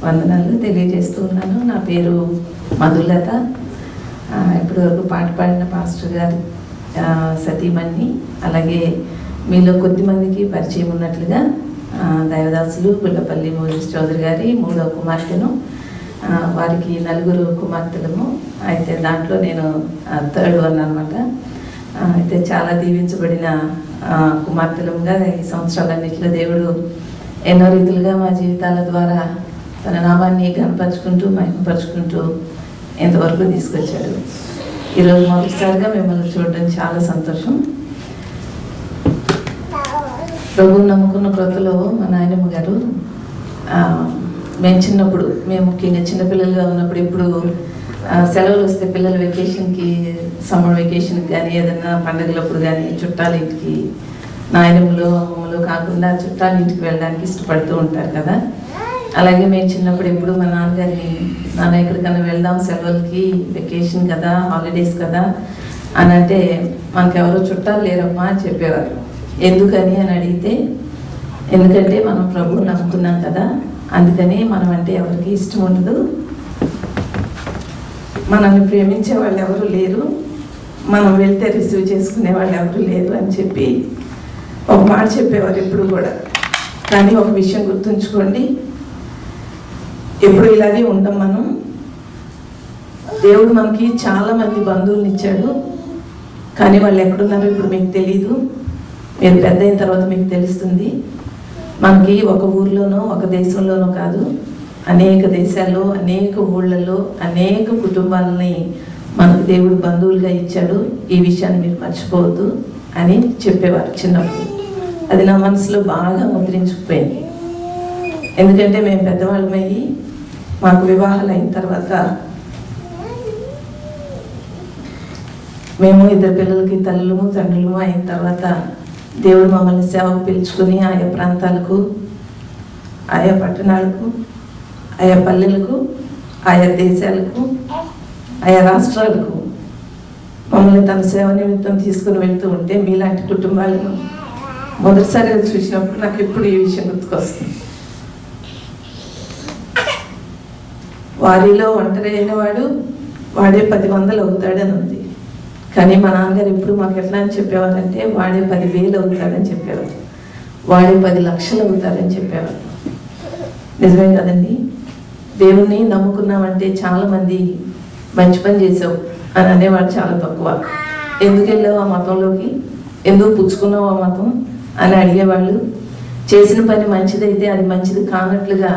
వందనాలు తెలియజేస్తూ ఉన్నాను. నా పేరు మధులత. ఇప్పటివరకు పాట పాడిన పాస్టర్ గారి సతీమణి, అలాగే మీలో కొద్దిమందికి పరిచయం ఉన్నట్లుగా దైవదాసులు గుల్లపల్లి మోజెస్ చౌదరి గారి 3వ కుమార్తెను. వారికి 4 కుమార్తెలము. అయితే దాంట్లో నేను 3rd వన్ అనమాట. అయితే చాలా దీవించబడిన కుమార్తెలుగా ఈ సంవత్సరాలన్నింటిలో దేవుడు ఎన్నో రీతులుగా మా జీవితాల ద్వారా తన నామాన్ని కనపరుచుకుంటూ మహిమపరుచుకుంటూ ఎంతవరకు తీసుకొచ్చాడు. ఈరోజు మొదటిసారిగా మిమ్మల్ని చూడడం చాలా సంతోషం. ప్రభువు నమ్ముకున్న క్రొత్తలో మా నాయనమ్మ గారు మేము చిన్నప్పుడు, మేము ముఖ్యంగా చిన్నపిల్లలుగా ఉన్నప్పుడు ఎప్పుడు సెలవులు వస్తే పిల్లల వెకేషన్కి, సమ్మర్ వెకేషన్కి కానీ ఏదైనా పండుగలప్పుడు కానీ చుట్టాల ఇంటికి నాయనమ్మలు అమ్మమ్మలు కాకుండా చుట్టాల ఇంటికి వెళ్ళడానికి ఇష్టపడుతూ ఉంటారు కదా. అలాగే మేము చిన్నప్పుడు ఎప్పుడు మా నాన్నగారిని, నాన్న ఎక్కడికన్నా వెళ్దాం సెలవులకి, వెకేషన్ కదా, హాలిడేస్ కదా అని అంటే మనకెవరో చుట్టాలు లేరమ్మా అని చెప్పేవారు. ఎందుకని అని అడిగితే, ఎందుకంటే మనం ప్రభువు నమ్ముకున్నాం కదా, అందుకని మనం అంటే ఎవరికి ఇష్టం ఉండదు, మనల్ని ప్రేమించే వాళ్ళు ఎవరు లేరు, మనం వెళ్తే రిసీవ్ చేసుకునే వాళ్ళు ఎవరు లేరు అని చెప్పి ఒక మాట చెప్పేవారు ఎప్పుడు కూడా. కానీ ఒక విషయం గుర్తుంచుకోండి, ఎప్పుడు ఇలాగే ఉంటాం మనం. దేవుడు మనకి చాలామంది బంధువులను ఇచ్చాడు, కానీ వాళ్ళు ఎక్కడున్నారో ఇప్పుడు మీకు తెలీదు. మీరు పెద్ద అయిన తర్వాత మీకు తెలుస్తుంది. మనకి ఒక ఊర్లోనో ఒక దేశంలోనో కాదు, అనేక దేశాల్లో, అనేక ఊళ్ళల్లో, అనేక కుటుంబాలని మనకు దేవుడు బంధువులుగా ఇచ్చాడు. ఈ విషయాన్ని మీరు మర్చిపోవద్దు అని చెప్పేవారు చిన్నప్పుడు. అది నా మనసులో బాగా ముద్రించుకుపోయింది. ఎందుకంటే మేము పెద్దవాళ్ళమయ్యి మాకు వివాహాలు అయిన తర్వాత మేము 2 పిల్లలకి తల్లులము తండ్రులము అయిన తర్వాత దేవుడు మమ్మల్ని సేవకు పిలుచుకొని ఆయా ప్రాంతాలకు, ఆయా పట్టణాలకు, ఆయా పల్లెలకు, ఆయా దేశాలకు, ఆయా రాష్ట్రాలకు మమ్మల్ని తన సేవ నిమిత్తం తీసుకుని వెళ్తూ ఉంటే మీలాంటి కుటుంబాలను మొదటిసారిగా చూసినప్పుడు నాకు ఎప్పుడు ఈ విషయం గుర్తుకొస్తుంది. వారిలో ఒంటరి అయిన వాడే 10 వందలు అవుతాడని ఉంది. కానీ మా నాన్నగారు ఎప్పుడు మాకు ఎట్లా అని చెప్పేవారంటే, వాడే 10,000 అవుతాడని చెప్పేవారు, వాడే 10 లక్షలు అవుతాడని చెప్పేవారు. నిజమే కదండి. దేవుణ్ణి నమ్ముకున్నామంటే చాలామంది మంచి పని చేసావు అని అనేవాడు చాలా తక్కువ. ఎందుకు వెళ్ళావు ఆ మతంలోకి, ఎందుకు పుచ్చుకున్నావు ఆ మతం అని అడిగేవాళ్ళు. చేసిన పని మంచిదైతే అది మంచిది కానట్లుగా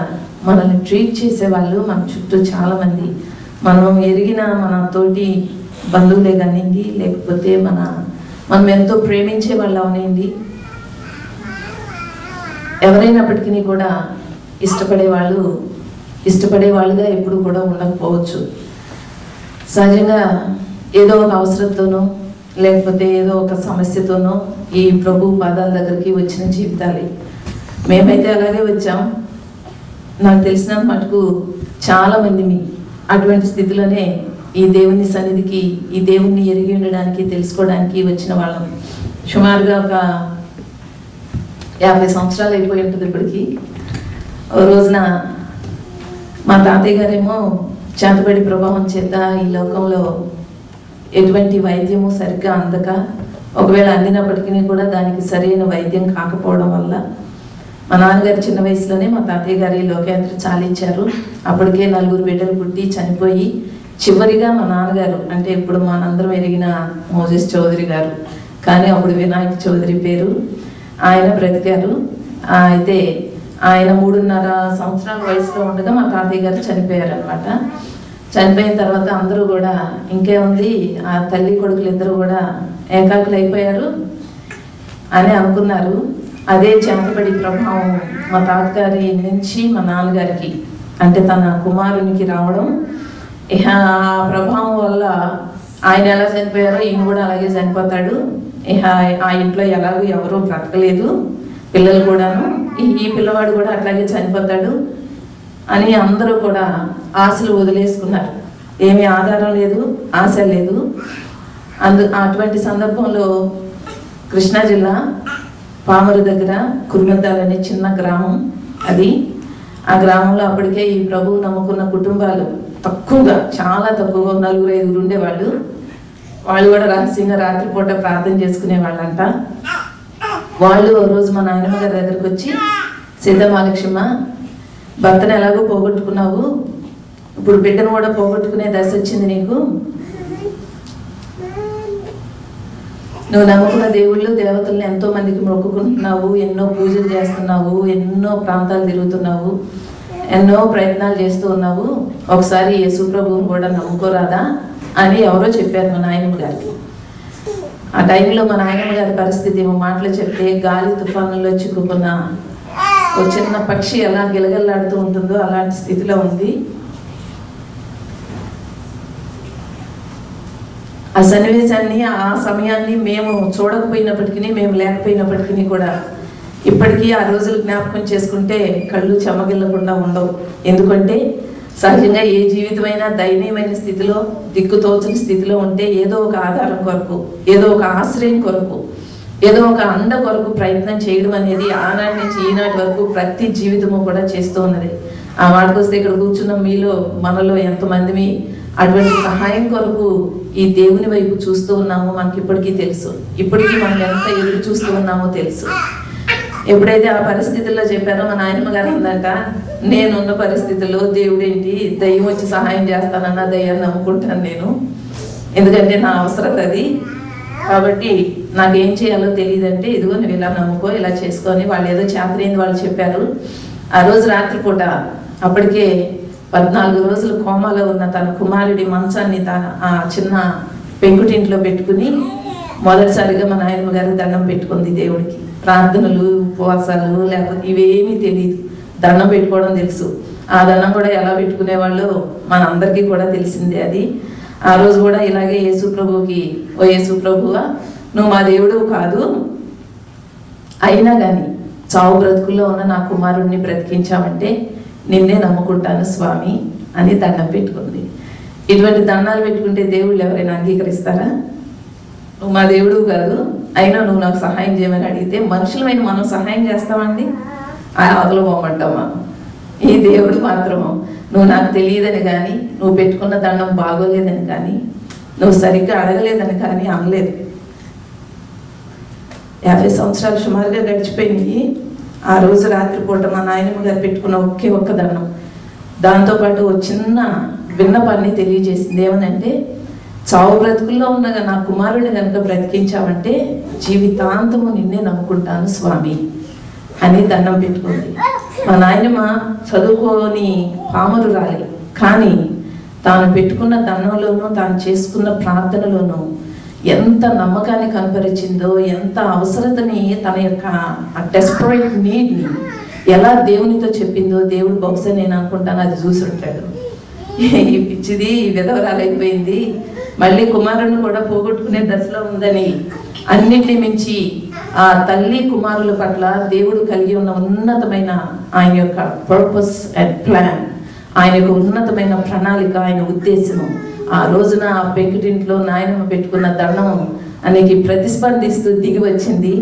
మనల్ని ట్రీట్ చేసేవాళ్ళు మన చుట్టూ చాలామంది. మనం ఎరిగిన మన తోటి బంధువులే కానివ్వండి, లేకపోతే మనం ఎంతో ప్రేమించే వాళ్ళు అవనండి, ఎవరైనప్పటికీ కూడా ఇష్టపడేవాళ్ళుగా ఎప్పుడు కూడా ఉండకపోవచ్చు. సహజంగా ఏదో ఒక అవసరంతోనో లేకపోతే ఏదో ఒక సమస్యతోనో ఈ ప్రభు పాదాల దగ్గరికి వచ్చిన జీవితాలు. మేమైతే అలాగే వచ్చాం. నాకు తెలిసినంత మటుకు చాలామంది అటువంటి స్థితిలోనే ఈ దేవుని సన్నిధికి, ఈ దేవుణ్ణి ఎరిగి ఉండడానికి, తెలుసుకోవడానికి వచ్చిన వాళ్ళం. సుమారుగా ఒక 50 సంవత్సరాలు అయిపోయి ఉంటుంది ఇప్పటికి. ఓ రోజున మా తాతయ్య గారేమో చేతబడి ప్రభావం చేత ఈ లోకంలో ఎటువంటి వైద్యము సరిగ్గా అందక, ఒకవేళ అందినప్పటికీ కూడా దానికి సరైన వైద్యం కాకపోవడం వల్ల మా నాన్నగారు చిన్న వయసులోనే మా తాతయ్య గారి లోకయాత్ర చాలించారు. అప్పటికే 4 బిడ్డలు పుట్టి చనిపోయి చివరిగా మా నాన్నగారు, అంటే ఇప్పుడు మనందరం ఎరిగిన మోజెస్ చౌదరి గారు, కానీ అప్పుడు వినాయక చౌదరి పేరు, ఆయన బ్రతికారు. అయితే ఆయన 3.5 సంవత్సరాల వయసులో ఉండగా మా తాతయ్య గారు చనిపోయారు అనమాట. చనిపోయిన తర్వాత అందరూ కూడా ఇంకేముంది, ఆ తల్లి కొడుకులు ఇద్దరు కూడా ఏకాకులు అయిపోయారు అని అనుకున్నారు. అదే చేతబడి ప్రభావం మా తాతగారి నుంచి మా నాన్నగారికి, అంటే తన కుమారునికి రావడం, ఆ ప్రభావం వల్ల ఆయన ఎలా చనిపోయారో ఈయన కూడా అలాగే చనిపోతాడు. ఆ ఇంట్లో ఎలాగో ఎవరూ బ్రతకలేదు, పిల్లలు కూడాను, ఈ పిల్లవాడు కూడా అట్లాగే చనిపోతాడు అని అందరూ కూడా ఆశలు వదిలేసుకున్నారు. ఏమీ ఆధారం లేదు, ఆశ లేదు. అటువంటి సందర్భంలో కృష్ణా జిల్లా పామరు దగ్గర కుర్మద్దాల్ అనే చిన్న గ్రామం అది. ఆ గ్రామంలో అప్పటికే ఈ ప్రభువు నమ్ముకున్న కుటుంబాలు తక్కువగా, చాలా తక్కువగా 4-5 ఉండేవాళ్ళు. వాళ్ళు కూడా రహస్యంగా రాత్రిపూట ప్రార్థన చేసుకునే వాళ్ళంట. వాళ్ళు ఓ రోజు మా నాయనమ్మ గారి దగ్గరకు వచ్చి, సీతామహాలక్ష్మ, భర్తను ఎలాగో పోగొట్టుకున్నావు, ఇప్పుడు బిడ్డను కూడా పోగొట్టుకునే దశ వచ్చింది నీకు. నువ్వు నమ్ముకున్న దేవుళ్ళు దేవతల్ని ఎంతో మందికి మొక్కుకుంటున్నావు, ఎన్నో పూజలు చేస్తున్నావు, ఎన్నో ప్రాంతాలు తిరుగుతున్నావు, ఎన్నో ప్రయత్నాలు చేస్తూ ఉన్నావు. ఒకసారి యేసు ప్రభువుని కూడా నమ్ముకోరాదా అని ఎవరో చెప్పారు మా నాయనమ్మ గారికి. ఆ టైంలో మా నాయనమ్మ గారి పరిస్థితి మాటలు చెప్తే, గాలి తుఫానుల్లో చిక్కుకున్న ఓ చిన్న పక్షి ఎలా గిలగల్లాడుతూ ఉంటుందో అలాంటి స్థితిలో ఉంది. ఆ సన్నివేశాన్ని, ఆ సమయాన్ని మేము చూడకపోయినప్పటికీ, మేము లేకపోయినప్పటికీ కూడా ఇప్పటికీ ఆ రోజులు జ్ఞాపకం చేసుకుంటే కళ్ళు చెమ్మగిల్లకుండా ఉండవు. ఎందుకంటే సహజంగా ఏ జీవితమైనా దయనీయమైన స్థితిలో, దిక్కుతోచని స్థితిలో ఉంటే ఏదో ఒక ఆధారం కొరకు, ఏదో ఒక ఆశ్రయం కొరకు, ఏదో ఒక అండ కొరకు ప్రయత్నం చేయడం అనేది ఆనాటి నుంచి ఈనాటి వరకు ప్రతి జీవితము కూడా చేస్తూ ఉన్నది. ఆ వాటికొస్తే ఇక్కడ కూర్చున్న మీలో, మనలో ఎంతమంది అటువంటి సహాయం కొరకు ఈ దేవుని వైపు చూస్తూ ఉన్నామో మనకి ఇప్పటికీ తెలుసు. ఇప్పటికీ మనం ఎంత ఎదురు చూస్తూ ఉన్నామో తెలుసు. ఎప్పుడైతే ఆ పరిస్థితుల్లో చెప్పారో మా నాయనమ్మ గారు అందంట, నేనున్న పరిస్థితుల్లో దేవుడేంటి, దయ్యం వచ్చి సహాయం చేస్తానన్న దయ్యాన్ని నమ్ముకుంటాను నేను, ఎందుకంటే నా అవసరం అది. కాబట్టి నాకేం చేయాలో తెలియదంటే ఇదిగో నువ్వు ఇలా నమ్ముకో, ఇలా చేసుకొని వాళ్ళు ఏదో చేతనైంది వాళ్ళు చెప్పారు. ఆ రోజు రాత్రిపూట అప్పటికే 14 రోజులు కోమాలో ఉన్న తన కుమారుడి మంచాన్ని ఆ చిన్న పెంకుటింట్లో పెట్టుకుని మొదటిసారిగా మా నాయనమ్మ గారు దండం పెట్టుకుంది దేవుడికి. ప్రార్థనలు, ఉపవాసాలు లేకపోతే ఇవేమీ తెలియదు, దండం పెట్టుకోవడం తెలుసు. ఆ దండం కూడా ఎలా పెట్టుకునేవాళ్ళు మనందరికీ కూడా తెలిసిందే. అది ఆ రోజు కూడా ఇలాగే యేసు ప్రభువుకి, ఓ యేసు ప్రభువా, నువ్వు మా దేవుడు కాదు, అయినా కానీ చావు బ్రతుకుల్లో ఉన్న నా కుమారుడిని బ్రతికించావంటే నిన్నే నమ్ముకుంటాను స్వామి అని దండం పెట్టుకుంది. ఇటువంటి దండాలు పెట్టుకుంటే దేవుళ్ళు ఎవరైనా అంగీకరిస్తారా? నువ్వు మా దేవుడు కాదు, అయినా నువ్వు నాకు సహాయం చేయమని అడిగితే మనుషులమైన మనం సహాయం చేస్తామండి? ఆ అవతల పోమంటామా? ఈ దేవుడు మాత్రం నువ్వు నాకు తెలియదని కానీ, నువ్వు పెట్టుకున్న దండం బాగోలేదని కానీ, నువ్వు సరిగ్గా అడగలేదని కానీ అనలేదు. 50 సంవత్సరాలు సుమారుగా గడిచిపోయినాయి. ఆ రోజు రాత్రిపూట మా నాయనమ్మ గారు పెట్టుకున్న ఒక్క దండం దాంతోపాటు ఒక చిన్న విన్నపాన్ని తెలియజేసింది. ఏమనంటే, చావు బ్రతుకుల్లో ఉన్న నా కుమారుడిని కనుక బ్రతికించావంటే జీవితాంతము నిన్నే నమ్ముకుంటాను స్వామి అని దండం పెట్టుకుంది. మా నాయనమ్మ చదువుకోని పామరురాలి, కానీ తాను పెట్టుకున్న దండంలోనూ, తాను చేసుకున్న ప్రార్థనలోనూ ఎంత నమ్మకాన్ని కనపరిచిందో, ఎంత అవసరతని, తన యొక్క ఆ డెస్పరేట్ నీడ్ని ఎలా దేవునితో చెప్పిందో దేవుడు బహుశా నేను అనుకుంటాను అది చూసి ఉంటాడు. ఈ పిచ్చిది, ఈ విధవరాలైపోయింది, మళ్ళీ కుమారుని కూడా పోగొట్టుకునే దశలో ఉందని అన్నిటిని మించి ఆ తల్లి కుమారుల పట్ల దేవుడు కలిగి ఉన్న ఉన్నతమైన ఆయన యొక్క పర్పస్ అండ్ ప్లాన్, ఆయన యొక్క ఉన్నతమైన ప్రణాళిక, ఆయన ఉద్దేశము ఆ రోజున ఆ పెంకుటింట్లో నాయనమ్మ పెట్టుకున్న దండం అనేకి ప్రతిస్పందిస్తూ దిగి వచ్చింది.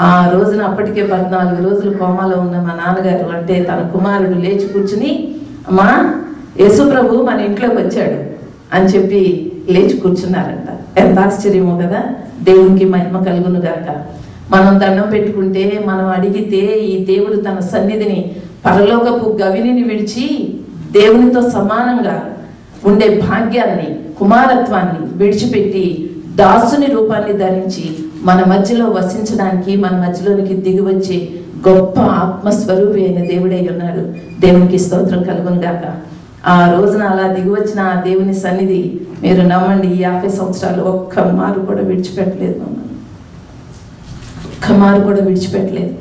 ఆ రోజున అప్పటికే 14 రోజులు కోమాలో ఉన్న మా నాన్నగారు, అంటే తన కుమారుడు లేచి కూర్చుని, అమ్మా యేసు ప్రభు మన ఇంట్లోకి వచ్చాడు అని చెప్పి లేచి కూర్చున్నారంట. ఎంత ఆశ్చర్యమో కదా! దేవునికి మహిమ కలుగును గాక. మనం దండం పెట్టుకుంటే, మనం అడిగితే ఈ దేవుడు తన సన్నిధిని, పరలోకపు గవిని విడిచి దేవునితో సమానంగా ఉండే భాగ్యాన్ని, కుమారత్వాన్ని విడిచిపెట్టి దాసుని రూపాన్ని ధరించి మన మధ్యలో వసించడానికి, మన మధ్యలోనికి దిగి వచ్చే గొప్ప ఆత్మస్వరూపి అయిన దేవుడై ఉన్నాడు. దేవునికి స్తోత్రం కలుగును గాక. ఆ రోజున అలా దిగి వచ్చిన ఆ దేవుని సన్నిధి మీరు నమ్మండి, ఈ 50 సంవత్సరాలు ఒక్క మారు కూడా విడిచిపెట్టలేదు మమ్మల్ని, ఒక్క మారు కూడా విడిచిపెట్టలేదు.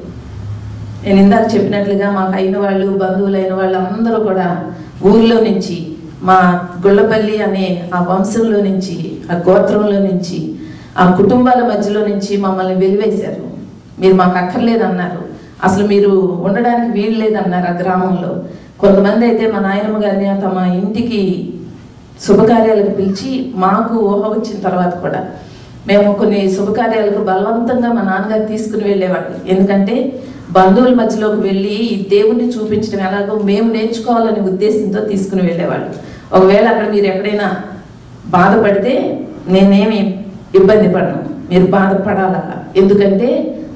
నేను ఇందాక చెప్పినట్లుగా మాకు అయిన వాళ్ళు, బంధువులైన వాళ్ళు అందరూ కూడా ఊర్లో నుంచి, మా గుళ్ళపల్లి అనే ఆ వంశంలో నుంచి, ఆ గోత్రంలో నుంచి, ఆ కుటుంబాల మధ్యలో నుంచి మమ్మల్ని వెలివేశారు. మీరు మాకు అక్కర్లేదన్నారు, అసలు మీరు ఉండడానికి వీలు లేదన్నారు ఆ గ్రామంలో. కొంతమంది అయితే మా నాయనమ్మ గారిని తమ ఇంటికి శుభకార్యాలకు పిలిచి, మాకు ఊహ వచ్చిన తర్వాత కూడా మేము కొన్ని శుభకార్యాలకు బలవంతంగా మా నాన్నగారు తీసుకుని వెళ్ళేవాళ్ళు. ఎందుకంటే బంధువుల మధ్యలోకి వెళ్ళి ఈ దేవుణ్ణి చూపించడం ఎలాగో మేము నేర్చుకోవాలనే ఉద్దేశంతో తీసుకుని వెళ్ళేవాళ్ళు. ఒకవేళ అక్కడ మీరు ఎక్కడైనా బాధపడితే నేనేమి ఇబ్బంది పడను, మీరు బాధపడాలా. ఎందుకంటే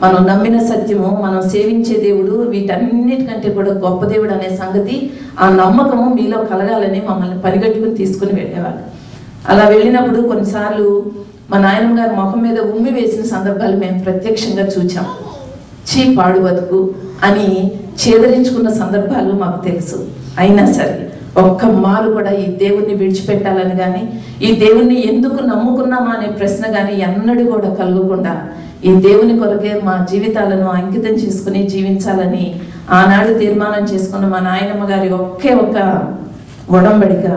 మనం నమ్మిన సత్యము, మనం సేవించే దేవుడు వీటన్నిటికంటే కూడా గొప్ప దేవుడు అనే సంగతి, ఆ నమ్మకము మీలో కలగాలని మమ్మల్ని పనిగట్టుకుని తీసుకుని వెళ్ళేవాళ్ళు. అలా వెళ్ళినప్పుడు కొన్నిసార్లు మా నాయనమ్మ గారి ముఖం మీద ఉమ్మి వేసిన సందర్భాలు మేము ప్రత్యక్షంగా చూచాం. చీ పాడు బతుకు అని చేదరించుకున్న సందర్భాలు మాకు తెలుసు. అయినా సరే ఒక్క మారు కూడా ఈ దేవుణ్ణి విడిచిపెట్టాలని కానీ, ఈ దేవుణ్ణి ఎందుకు నమ్ముకున్నామా అనే ప్రశ్న కానీ ఎన్నడూ కూడా కలగకుండా ఈ దేవుని కొరకే మా జీవితాలను అంకితం చేసుకుని జీవించాలని ఆనాడు తీర్మానం చేసుకున్న మా నాయనమ్మ గారి ఒకే ఒక్క ఒడంబడిక,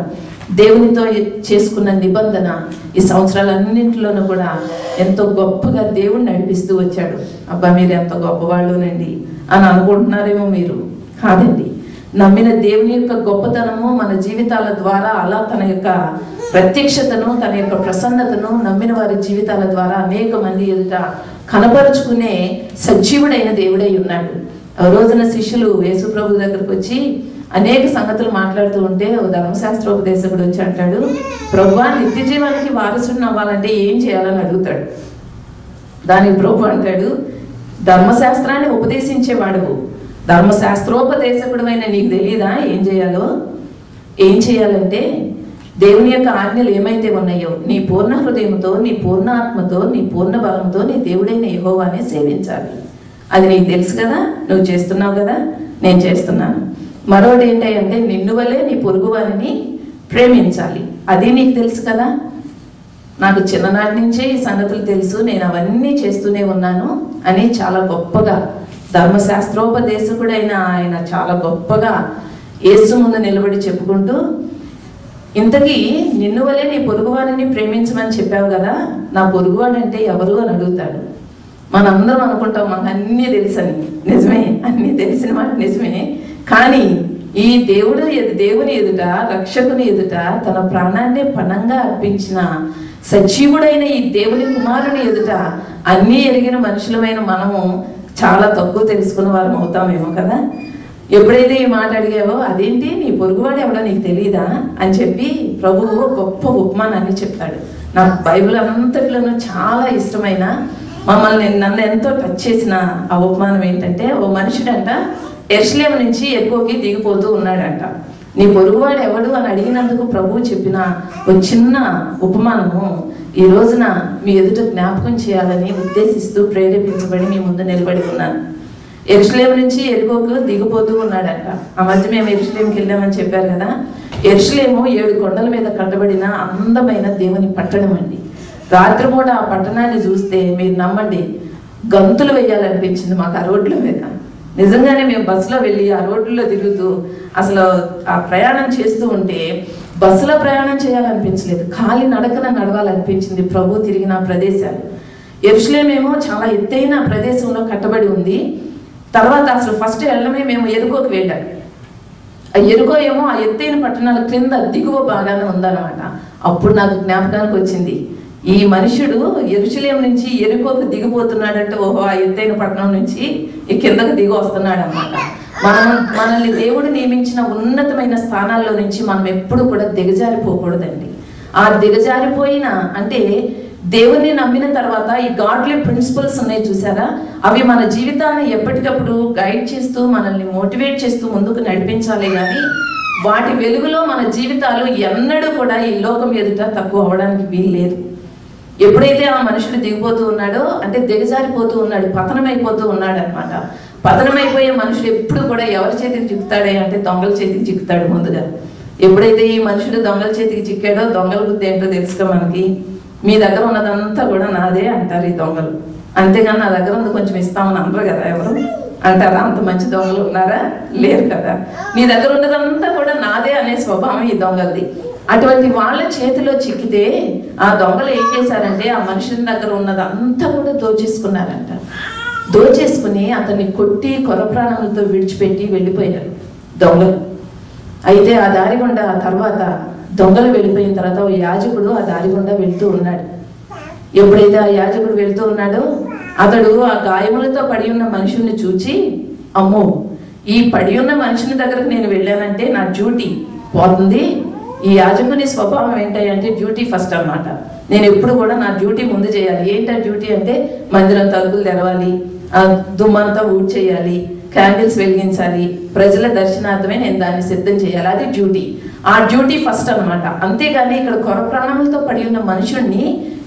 దేవునితో చేసుకున్న నిబంధన ఈ సంవత్సరాలన్నింటిలోనూ కూడా ఎంతో గొప్పగా దేవుణ్ణి నడిపిస్తూ వచ్చాడు. అబ్బా మీరు ఎంత గొప్పవాళ్ళునండి అని అనుకుంటున్నారేమో మీరు. కాదండి, నమ్మిన దేవుని యొక్క గొప్పతనము మన జీవితాల ద్వారా అలా తన యొక్క ప్రత్యక్షతను, తన యొక్క ప్రసన్నతను నమ్మిన వారి జీవితాల ద్వారా అనేక మంది ఎదుట కనపరుచుకునే సజీవుడైన దేవుడై ఉన్నాడు. ఆ రోజున శిష్యులు యేసు ప్రభు దగ్గరకు వచ్చి అనేక సంగతులు మాట్లాడుతూ ఉంటే ఓ ధర్మశాస్త్రోపదేశకుడు వచ్చి అంటాడు, ప్రభువా నిత్య జీవానికి వారసుడిని అవ్వాలంటే ఏం చేయాలని అడుగుతాడు. దానికి ప్రభు అంటాడు, ధర్మశాస్త్రాన్ని ఉపదేశించేవాడు, ధర్మశాస్త్రోపదేశకుడు అయిన నీకు తెలియదా ఏం చేయాలో? ఏం చేయాలంటే దేవుని యొక్క ఆజ్ఞలు ఏమైతే ఉన్నాయో నీ పూర్ణ హృదయంతో, నీ పూర్ణ ఆత్మతో, నీ పూర్ణ బలంతో నీ దేవుడైన యెహోవానే సేవించాలి. అది నీకు తెలుసు కదా, నువ్వు చేస్తున్నావు కదా, నేను చేస్తున్నాను. మరోటి ఏంటంటే నిన్ను వలే నీ పొరుగువారిని ప్రేమించాలి. అది నీకు తెలుసు కదా. నాకు చిన్ననాటి నుంచే ఈ సంగతులు తెలుసు, నేను అవన్నీ చేస్తూనే ఉన్నాను అని చాలా గొప్పగా ధర్మశాస్త్రోపదేశకుడైన ఆయన చాలా గొప్పగా యేసు ముందు నిలబడి చెప్పుకుంటూ, ఇంతకీ నిన్ను వలే నీ పొరుగువారిని ప్రేమించమని చెప్పావు కదా, నా పొరుగువాడు అంటే ఎవరు అని అడుగుతాడు. మనందరం అనుకుంటాం మనకు అన్నీ తెలుసని. నిజమే, అన్నీ తెలిసిన మాట నిజమే. కానీ ఈ దేవుని ఎదుట, రక్షకుని ఎదుట తన ప్రాణాన్ని పణంగా అర్పించిన సజీవుడైన ఈ దేవుని కుమారుని ఎదుట అన్నీ ఎరిగిన మనుషులమైన మనము చాలా తక్కువ తెలుసుకున్న వారం అవుతామేమో కదా. ఎప్పుడైతే ఈ మాట అడిగావో, అదేంటి నీ పొరుగువాడు ఎవడో నీకు తెలియదా అని చెప్పి ప్రభువు గొప్ప ఉపమానాన్ని చెప్తాడు. నాకు బైబిల్ అంతట్లోనూ చాలా ఇష్టమైన, నన్ను ఎంతో టచ్ చేసిన ఆ ఉపమానం ఏంటంటే, ఓ మనుషుడంట యెరూషలేము నుంచి ఎరుకోకి దిగిపోతూ ఉన్నాడంట. నీ పొరుగువాడు ఎవడు అని అడిగినందుకు ప్రభువు చెప్పిన ఒక చిన్న ఉపమానము ఈ రోజున మీ ఎదుట జ్ఞాపకం చేయాలని ఉద్దేశిస్తూ ప్రేరేపించబడి మీ ముందు నిలబడి ఉన్నాను. యెరూషలేము నుంచి ఎరుకోకు దిగిపోతూ ఉన్నాడంట. ఆ మధ్య మేము యెరూషలేముకి వెళ్ళామని చెప్పారు కదా. యెరూషలేము 7 కొండల మీద కట్టబడిన అందమైన దేవుని పట్టణం అండి. రాత్రిపూట ఆ పట్టణాన్ని చూస్తే మీరు నమ్మండి, గంతులు వేయాలనిపించింది మాకు ఆ రోడ్ల మీద. నిజంగానే మేము బస్సులో వెళ్ళి ఆ రోడ్లలో తిరుగుతూ అసలు ఆ ప్రయాణం చేస్తూ ఉంటే బస్సులో ప్రయాణం చేయాలనిపించలేదు, ఖాళీ నడకన నడవాలనిపించింది ప్రభు తిరిగిన ప్రదేశాలు. యెరూషలేమేమో చాలా ఎత్తైన ప్రదేశంలో కట్టబడి ఉంది. తర్వాత అసలు ఫస్ట్ వెళ్ళడమే మేము ఎరుకోకి వెళ్ళాం. ఆ ఎరుకో ఏమో ఆ ఎత్తైన పట్టణాల క్రింద దిగువ బాగానే ఉందన్నమాట. అప్పుడు నాకు జ్ఞాపకానికి వచ్చింది, ఈ మనుషుడు యెరూషలేము నుంచి ఎరుకోకు దిగిపోతున్నాడంటే ఓహో ఆ ఎత్తైన పట్టణం నుంచి ఈ కిందకు దిగి వస్తున్నాడు అనమాట. మనల్ని దేవుడు నియమించిన ఉన్నతమైన స్థానాల్లో నుంచి మనం ఎప్పుడు కూడా దిగజారిపోకూడదండి. ఆ దిగజారిపోయిన అంటే దేవుణ్ణి నమ్మిన తర్వాత ఈ గాడ్లీ ప్రిన్సిపల్స్ ఉన్నాయి చూసారా, అవి మన జీవితాన్ని ఎప్పటికప్పుడు గైడ్ చేస్తూ మనల్ని మోటివేట్ చేస్తూ ముందుకు నడిపించాలి. కానీ వాటి వెలుగులో మన జీవితాలు ఎన్నడూ కూడా ఈ లోకం ఎదుట తక్కువ అవడానికి వీలు లేదు. ఎప్పుడైతే ఆ మనుషుడు దిగిపోతూ ఉన్నాడో అంటే దిగజారిపోతూ ఉన్నాడు, పతనమైపోతూ ఉన్నాడు అనమాట. పతనమైపోయే మనుషుడు ఎప్పుడు కూడా ఎవరి చేతికి చిక్కుతాడే అంటే దొంగల చేతికి చిక్కుతాడు ముందుగా. ఎప్పుడైతే ఈ మనుషుడు దొంగల చేతికి చిక్కాడో, దొంగల బుద్ధి ఏంటో తెలుసుకో మనకి, మీ దగ్గర ఉన్నదంతా కూడా నాదే అంటారు ఈ దొంగలు. అంతేగాని నా దగ్గర ఉంది కొంచెం ఇస్తామని అనరు కదా ఎవరు. అంటారా? అంత మంచి దొంగలు ఉన్నారా? లేరు కదా. నీ దగ్గర ఉన్నదంతా కూడా నాదే అనే స్వభావం ఈ దొంగలది. అటువంటి వాళ్ళ చేతిలో చిక్కితే ఆ దొంగలు ఏం చేశారంటే ఆ మనుషుని దగ్గర ఉన్నదంతా కూడా దోచేసుకున్నారంట. దోచేసుకుని అతన్ని కొట్టి కొరప్రాణములతో విడిచిపెట్టి వెళ్ళిపోయారు దొంగలు. అయితే ఆ దారి గుండా తర్వాత దొంగలు వెళ్ళిపోయిన తర్వాత ఓ యాజకుడు ఆ దారి గుండా వెళ్తూ ఉన్నాడు. ఎప్పుడైతే ఆ యాజకుడు వెళ్తూ ఉన్నాడో అతడు ఆ గాయములతో పడి ఉన్న మనుషుల్ని చూచి అమ్మో ఈ పడి ఉన్న మనుషుని దగ్గరకు నేను వెళ్ళానంటే నా డ్యూటీ పోతుంది. ఈ యాజకుని స్వభావం ఏంటంటే డ్యూటీ ఫస్ట్ అన్నమాట. నేను ఎప్పుడు కూడా నా డ్యూటీ ముందు చేయాలి. ఏంటా డ్యూటీ అంటే మందిరం తలుపులు తెరవాలి, దుమ్మంతా ఊడ్చేయాలి, క్యాండిల్స్ వెలిగించాలి, ప్రజల దర్శనార్థమే నేను దాన్ని సిద్ధం చేయాలి. అది డ్యూటీ. ఆ డ్యూటీ ఫస్ట్ అనమాట. అంతేగాని ఇక్కడ కొర ప్రాణములతో పడి ఉన్న మనుషుణ్ణి,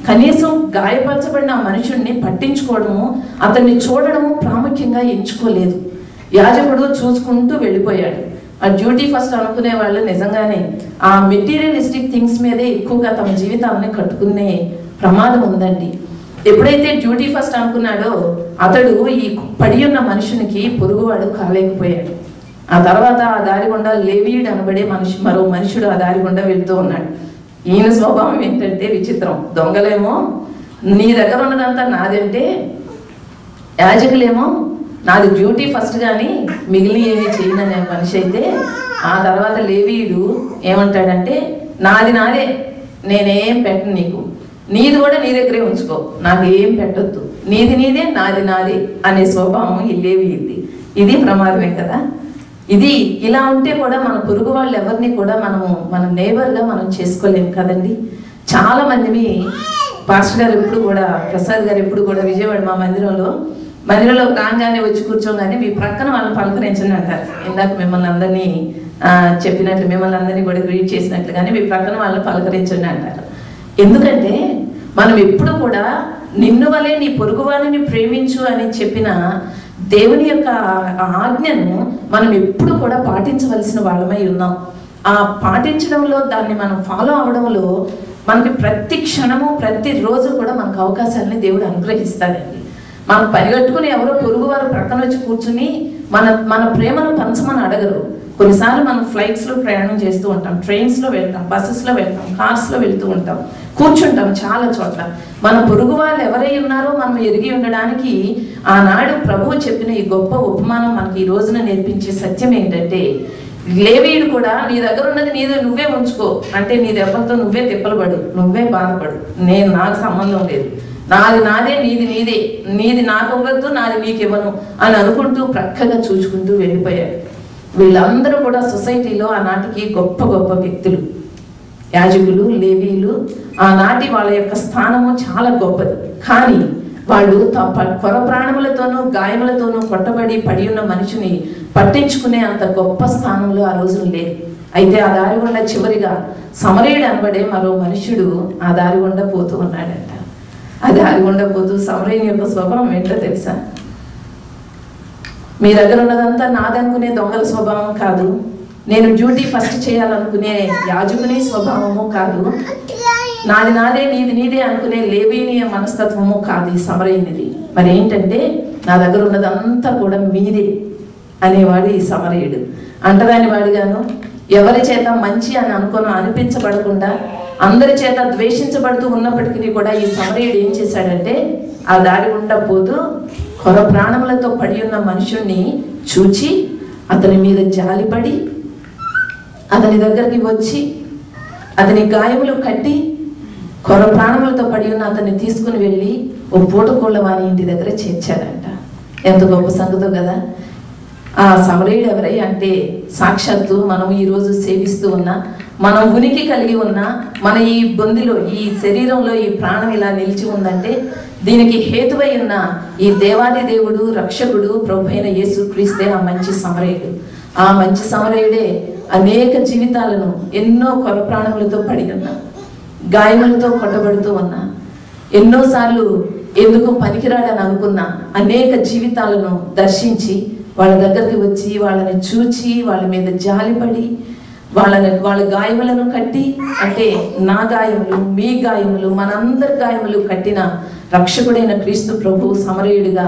కనీసం గాయపరచబడిన ఆ మనుషుణ్ణి పట్టించుకోవడము, అతన్ని చూడడము ప్రాముఖ్యంగా ఎంచుకోలేదు. యాజకుడు చూసుకుంటూ వెళ్ళిపోయాడు. ఆ డ్యూటీ ఫస్ట్ అనుకునే వాళ్ళు నిజంగానే ఆ మెటీరియలిస్టిక్ థింగ్స్ మీదే ఎక్కువగా తమ జీవితాన్ని కట్టుకునే ప్రమాదం ఉందండి. ఎప్పుడైతే డ్యూటీ ఫస్ట్ అనుకున్నాడో అతడు ఈ పడి ఉన్న మనుషునికి పొరుగువాడు కాలేకపోయాడు. ఆ తర్వాత ఆ దారి గుండా లేవీయుడు అనబడే మరో మనుషుడు ఆ దారి గుండా వెళ్తూ ఉన్నాడు. ఈయన స్వభావం ఏంటంటే విచిత్రం. దొంగలేమో నీ దగ్గర ఉన్నదంతా నాదంటే, యాజకులేమో నాది డ్యూటీ ఫస్ట్ కానీ మిగిలిన ఏమి చేయననే మనిషి అయితే, ఆ తర్వాత లేవీయుడు ఏమంటాడంటే నాది నాదే, నేనేం పెట్టను నీకు, నీది కూడా నీ దగ్గరే ఉంచుకో, నాకు ఏం పెట్టొద్దు, నీది నీదే నాది నాదే అనే స్వభావం ఈ లేవీయుడిది. ఇది ప్రమాదమే కదా. ఇది ఇలా ఉంటే కూడా మన పొరుగు వాళ్ళు ఎవరిని కూడా మన నేబర్గా మనం చేసుకోలేము కదండి. చాలా మందిని పాస్టర్ గారు ఎప్పుడు కూడా, ప్రసాద్ గారు ఎప్పుడు కూడా విజయవాడ మా మందిరంలో రాగానే వచ్చి కూర్చోగానే మీ ప్రక్కన వాళ్ళని పలకరించండి అంటారు. ఇందాక మిమ్మల్ని అందరినీ చెప్పినట్లు, మిమ్మల్ని అందరినీ కూడా గ్రీట్ చేసినట్లుగానే మీ ప్రక్కన వాళ్ళని పలకరించండి అంటారు. ఎందుకంటే మనం ఎప్పుడు కూడా నిన్ను వలే నీ పొరుగువారిని ప్రేమించు అని చెప్పిన దేవుని యొక్క ఆజ్ఞను మనం ఎప్పుడు కూడా పాటించవలసిన వాళ్ళమై ఉన్నాం. ఆ పాటించడంలో, దాన్ని మనం ఫాలో అవడంలో మనకి ప్రతి క్షణము ప్రతి రోజు కూడా మనకు అవకాశాలని దేవుడు అనుగ్రహిస్తాడండి. మనం పరిగెట్టుకుని ఎవరో పొరుగువారు ప్రక్కన వచ్చి కూర్చుని మన ప్రేమను పంచమని అడగరు. కొన్నిసార్లు మనం ఫ్లైట్స్లో ప్రయాణం చేస్తూ ఉంటాం, ట్రైన్స్లో వెళ్తాం, బస్సెస్లో వెళ్తాం, కార్స్లో వెళ్తూ ఉంటాం, కూర్చుంటాం చాలా చోట్ల. మన పొరుగు వాళ్ళు ఎవరై ఉన్నారో మనం ఎరిగి ఉండడానికి ఆనాడు ప్రభువు చెప్పిన ఈ గొప్ప ఉపమానం మనకి ఈ రోజున నేర్పించే సత్యం ఏంటంటే, లేవీయుడు కూడా నీ దగ్గర ఉన్నది నీదే నువ్వే ఉంచుకో అంటే, నీ దెబ్బలతో నువ్వే తిప్పలు పడు, నువ్వే బాధపడు, నాకు సంబంధం లేదు, నాది నాదే, నీది నీదే, నీది నాకు ఇవ్వద్దు, నాది నీకు ఇవ్వను అని అనుకుంటూ ప్రక్కగా చూచుకుంటూ వెళ్ళిపోయాడు. వీళ్ళందరూ కూడా సొసైటీలో ఆనాటికి గొప్ప గొప్ప వ్యక్తులు, యాజకులు, లేవీయులు. ఆనాటి వాళ్ళ యొక్క స్థానము చాలా గొప్పది. కానీ వాళ్ళు కొర ప్రాణములతోనూ గాయములతోనూ కొట్టబడి పడి ఉన్న మనిషిని పట్టించుకునే అంత గొప్ప స్థానంలో ఆ రోజున లేదు. అయితే ఆ దారి గుండా చివరిగా సమరయుడు అనబడే మరో మనుషుడు ఆ దారి గుండా పోతూ ఉన్నాడంట. ఆ దారి గుండా పోతూ సమరయుని యొక్క స్వభావం ఏంటో తెలుసా? మీ దగ్గర ఉన్నదంతా నాదనుకునే దొంగల స్వభావం కాదు, నేను డ్యూటీ ఫస్ట్ చేయాలనుకునే యాజకుని స్వభావము కాదు, నాది నాదే నీది నీదే అనుకునే లేవీని మనస్తత్వము కాదు ఈ సమరయునిది. మరి ఏంటంటే, నా దగ్గర ఉన్నదంతా కూడా మీదే అనేవాడు ఈ సమరయుడు. అంటరాని వాడిగాను, ఎవరి చేత మంచి అని అనిపించబడకుండా, అందరి చేత ద్వేషించబడుతూ ఉన్నప్పటికీ కూడా ఈ సమరయుడు ఏం చేశాడంటే, ఆ దారి గుండా పోతూ కొర ప్రాణములతో పడి ఉన్న మనుషుణ్ణి చూచి అతని మీద జాలిపడి అతని దగ్గరికి వచ్చి అతని గాయములు కట్టి కొర ప్రాణములతో పడి ఉన్న అతన్ని తీసుకుని వెళ్ళి ఓ పూటకోళ్ళ వారి ఇంటి దగ్గర చేర్చాడంట. ఎంత గొప్ప సంగతో కదా. ఆ సమరయుడు ఎవరై అంటే, సాక్షాత్తు మనం ఈరోజు సేవిస్తూ ఉన్న, మనం ఉనికి కలిగి ఉన్న, మన ఈ బొందిలో, ఈ శరీరంలో ఈ ప్రాణం ఇలా నిలిచి ఉందంటే దీనికి హేతువై ఉన్న ఈ దేవాది దేవుడు, రక్షకుడు, ప్రభు అయిన యేసుక్రీస్తే ఆ మంచి సమరయుడు. ఆ మంచి సమరయుడే అనేక జీవితాలను ఎన్నో కొర ప్రాణములతో పడి ఉన్న, గాయములతో కొట్టబడుతూ ఉన్నా, ఎన్నోసార్లు ఎందుకు పనికిరాడని అనుకున్న అనేక జీవితాలను దర్శించి వాళ్ళ దగ్గరికి వచ్చి వాళ్ళని చూచి వాళ్ళ మీద జాలిపడి వాళ్ళ గాయములను కట్టి, అంటే నా గాయములు, మీ గాయములు, మనందరి గాయములు కట్టిన రక్షకుడైన క్రీస్తు ప్రభు సమరయుడిగా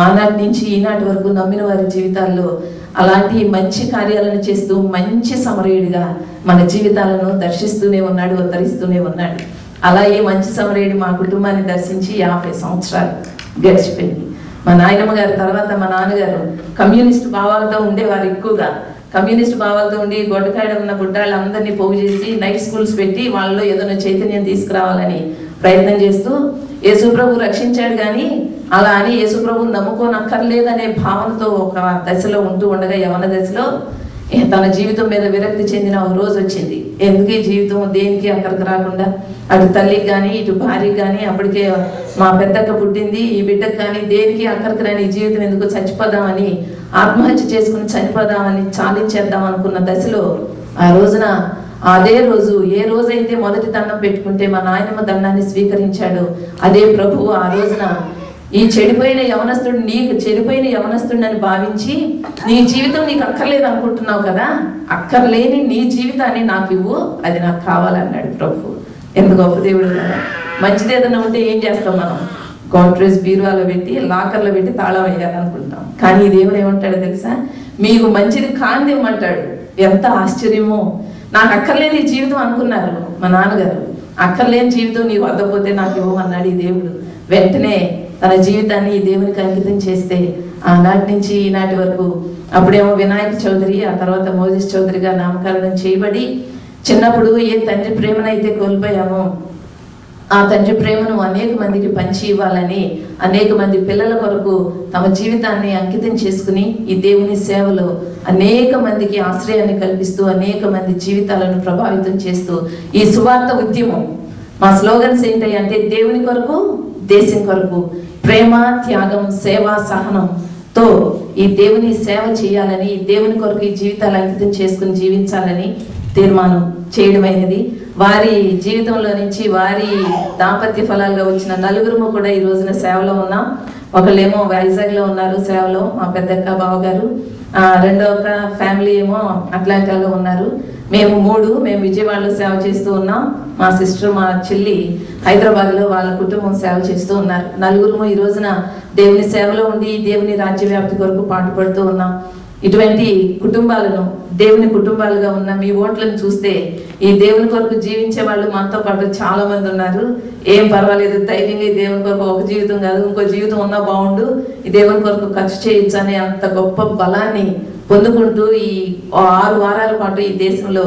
ఆనాటి నుంచి ఈనాటి వరకు నమ్మిన వారి జీవితాల్లో అలాంటి మంచి కార్యాలను చేస్తూ మంచి సమరయుడిగా మన జీవితాలను దర్శిస్తూనే ఉన్నాడు, ఉద్ధరిస్తూనే ఉన్నాడు. అలా ఈ మంచి సమరయుడు మా కుటుంబాన్ని దర్శించి 50 సంవత్సరాలు గడిచిపోయింది. మా నాయనమ్మ గారి తర్వాత మా నాన్నగారు కమ్యూనిస్ట్ భావాలతో ఉండేవారు. ఎక్కువగా కమ్యూనిస్ట్ భావాలతో ఉండి గొడ్డకాడ ఉన్న గుడ్డాళ్ళందరినీ పోగు చేసి నైట్ స్కూల్స్ పెట్టి వాళ్ళలో ఏదైనా చైతన్యం తీసుకురావాలని ప్రయత్నం చేస్తూ యేసుప్రభు రక్షించాడు. కానీ అలా అని యేసుప్రభుని నమ్ముకోనక్కర్లేదనే భావనతో ఒక దశలో ఉంటూ ఉండగా యవన దశలో తన జీవితం మీద విరక్తి చెందిన ఒక రోజు వచ్చింది. ఎందుకు ఈ జీవితం దేనికి అక్కడికి రాకుండా, అటు తల్లికి కానీ ఇటు భార్యకి కానీ, అప్పటికే మా పెద్దక్క పుట్టింది, ఈ బిడ్డకు కానీ దేనికి అక్కడికి రాని ఈ జీవితం ఎందుకు చచ్చిపోదామని ఆత్మహత్య చేసుకుని చనిపోదామని చాలించేద్దాం అనుకున్న దశలో ఆ రోజున అదే రోజు ఏ రోజైతే మొదటి దండం పెట్టుకుంటే మా నాయనమ్మ దండాన్ని స్వీకరించాడు అదే ప్రభువు ఆ రోజున ఈ చెడిపోయిన యవనస్తుడు నీకు చెడిపోయిన యవనస్తుడిని భావించి నీ జీవితం నీకు అక్కర్లేదు అనుకుంటున్నావు కదా, అక్కర్లేని నీ జీవితాన్ని నాకు ఇవ్వు, అది నాకు కావాలన్నాడు ప్రభు. ఎంత గొప్ప దేవుడు కదా. మంచిది ఏదైనా ఉంటే ఏం చేస్తాం మనం? గోడ్రేజ్ బీరువాలో పెట్టి లాకర్లో పెట్టి తాళం వేయాలనుకుంటాం. కానీ ఈ దేవుడు ఏమంటాడు తెలుసా? మీకు మంచిది కాందిమ్మంటాడు. ఎంత ఆశ్చర్యమో. నాకు అక్కర్లేని జీవితం అనుకున్నారు మా నాన్నగారు. అక్కర్లేని జీవితం నీ వద్దపోతే నాకు ఇవ్వమన్నాడు ఈ దేవుడు. వెంటనే తన జీవితాన్ని ఈ దేవునికి అంకితం చేస్తే ఆనాటి నుంచి ఈనాటి వరకు, అప్పుడేమో వినాయక చౌదరి, ఆ తర్వాత మోజెస్ చౌదరిగా నామకరణం చేయబడి, చిన్నప్పుడు ఏ తండ్రి ప్రేమనైతే కోల్పోయామో ఆ తండ్రి ప్రేమను అనేక మందికి పంచి ఇవ్వాలని అనేక మంది పిల్లల కొరకు తమ జీవితాన్ని అంకితం చేసుకుని ఈ దేవుని సేవలో అనేక మందికి ఆశ్రయాన్ని కల్పిస్తూ అనేక మంది జీవితాలను ప్రభావితం చేస్తూ ఈ సువార్త ఉద్యమం మా స్లోగన్స్ ఏంటి అంటే దేవుని కొరకు, దేశం కొరకు, ప్రేమ, త్యాగం, సేవ, సహనంతో ఈ దేవుని సేవ చేయాలని, ఈ దేవుని కొరకు ఈ జీవితాలు అంకితం చేసుకుని జీవించాలని తీర్మానం చేయడమైనది. వారి జీవితంలో నుంచి వారి దాంపత్య ఫలాలుగా వచ్చిన నలుగురు కూడా ఈ రోజున సేవలో ఉన్నాం. ఒకళ్ళేమో వైజాగ్లో ఉన్నారు సేవలో, మా పెద్దక్క బావగారు. రెండో ఒక ఫ్యామిలీ ఏమో అట్లాంటాలో ఉన్నారు. మేము విజయవాడలో సేవ చేస్తూ ఉన్నాం. మా సిస్టర్, మా చెల్లి హైదరాబాద్లో వాళ్ళ కుటుంబం సేవ చేస్తూ ఉన్నారు. నలుగురు ఈ రోజున దేవుని సేవలో ఉండి దేవుని రాజ్య వ్యాప్తి కొరకు పాటుపడుతూ ఉన్నాం. ఇటువంటి కుటుంబాలను, దేవుని కుటుంబాలుగా ఉన్న మీ ఓట్లను చూస్తే ఈ దేవుని కొరకు జీవించే వాళ్ళు మనతో పాటు చాలా మంది ఉన్నారు. ఏం పర్వాలేదు, ధైర్యంగా ఈ దేవుని కొరకు ఒక జీవితం కాదు ఇంకో జీవితం ఉన్నా బాగుండు, ఈ దేవుని కొరకు ఖర్చు చేయొచ్చు అనే అంత గొప్ప బలాన్ని పొందుకుంటూ ఈ 6 వారాల పాటు ఈ దేశంలో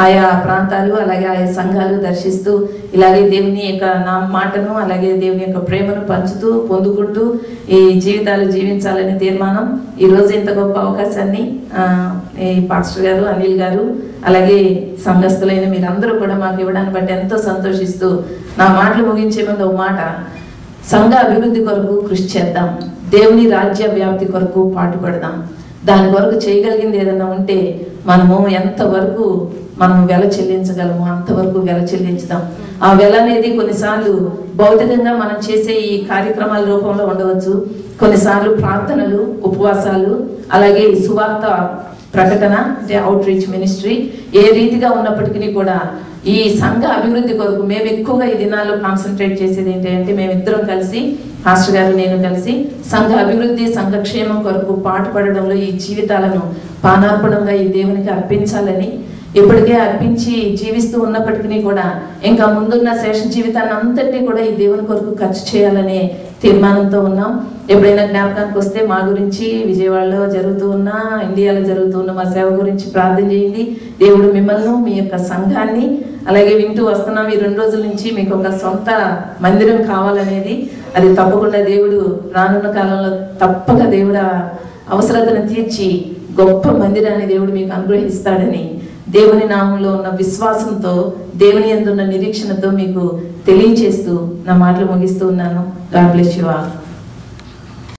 ఆయా ప్రాంతాలు అలాగే ఆయా సంఘాలు దర్శిస్తూ ఇలాగే దేవుని యొక్క మాటను అలాగే దేవుని యొక్క ప్రేమను పంచుతూ పొందుకుంటూ ఈ జీవితాలు జీవించాలని తీర్మానం. ఈరోజు ఇంత గొప్ప అవకాశాన్ని ఈ పాస్టర్ గారు, అనిల్ గారు అలాగే సంఘస్థులైన మీరందరూ కూడా మాకు ఇవ్వడాన్ని బట్టి ఎంతో సంతోషిస్తూ నా మాటలు ముగించే ముందు ఒక మాట, సంఘ అభివృద్ధి కొరకు కృషి చేద్దాం, దేవుని రాజ్య వ్యాప్తి కొరకు పాటుపడదాం. దాని కొరకు చేయగలిగింది ఏదన్నా ఉంటే మనము ఎంతవరకు మనం వెల చెల్లించగలము అంతవరకు వెల చెల్లించుదాం. ఆ వెల అనేది కొన్నిసార్లు భౌతికంగా మనం చేసే ఈ కార్యక్రమాల రూపంలో ఉండవచ్చు, కొన్నిసార్లు ప్రార్థనలు, ఉపవాసాలు, అలాగే సువార్త ప్రకటన అంటే అవుట్ రీచ్ మినిస్ట్రీ ఏ రీతిగా ఉన్నప్పటికీ కూడా ఈ సంఘ అభివృద్ధి కొరకు మేము ఎక్కువగా ఈ దినాల్లో కాన్సన్ట్రేట్ చేసేది ఏంటంటే మేమిద్దరం కలిసి, పాస్టర్ గారు నేను కలిసి సంఘ అభివృద్ధి, సంఘక్షేమం కొరకు పాటుపడడంలో ఈ జీవితాలను పానార్పణంగా ఈ దేవునికి అర్పించాలని, ఇప్పటికే అర్పించి జీవిస్తూ ఉన్నప్పటికీ కూడా ఇంకా ముందున్న శేష జీవితాన్ని అంతటినీ కూడా ఈ దేవుని కొరకు ఖర్చు చేయాలనే తీర్మానంతో ఉన్నాం. ఎప్పుడైనా జ్ఞాపకానికి వస్తే మా గురించి విజయవాడలో జరుగుతూ ఉన్న, ఇండియాలో జరుగుతూ ఉన్న మా సేవ గురించి ప్రార్థన చేయండి. దేవుడు మిమ్మల్ని, మీ యొక్క సంఘాన్ని అలాగే వింటూ వస్తున్నాం ఈ 2 రోజుల నుంచి మీకు ఒక సొంత మందిరం కావాలనేది, అది తప్పకుండా దేవుడు రానున్న కాలంలో తప్పక దేవుడు అవసరతను తీర్చి గొప్ప మందిరాన్ని దేవుడు మీకు అనుగ్రహిస్తాడని దేవుని నామంలో ఉన్న విశ్వాసంతో, దేవుని యందు ఉన్న నిరీక్షణతో మీకు తెలియచేస్తూ నా మాటలు ముగిస్తూ ఉన్నాను. God bless you all.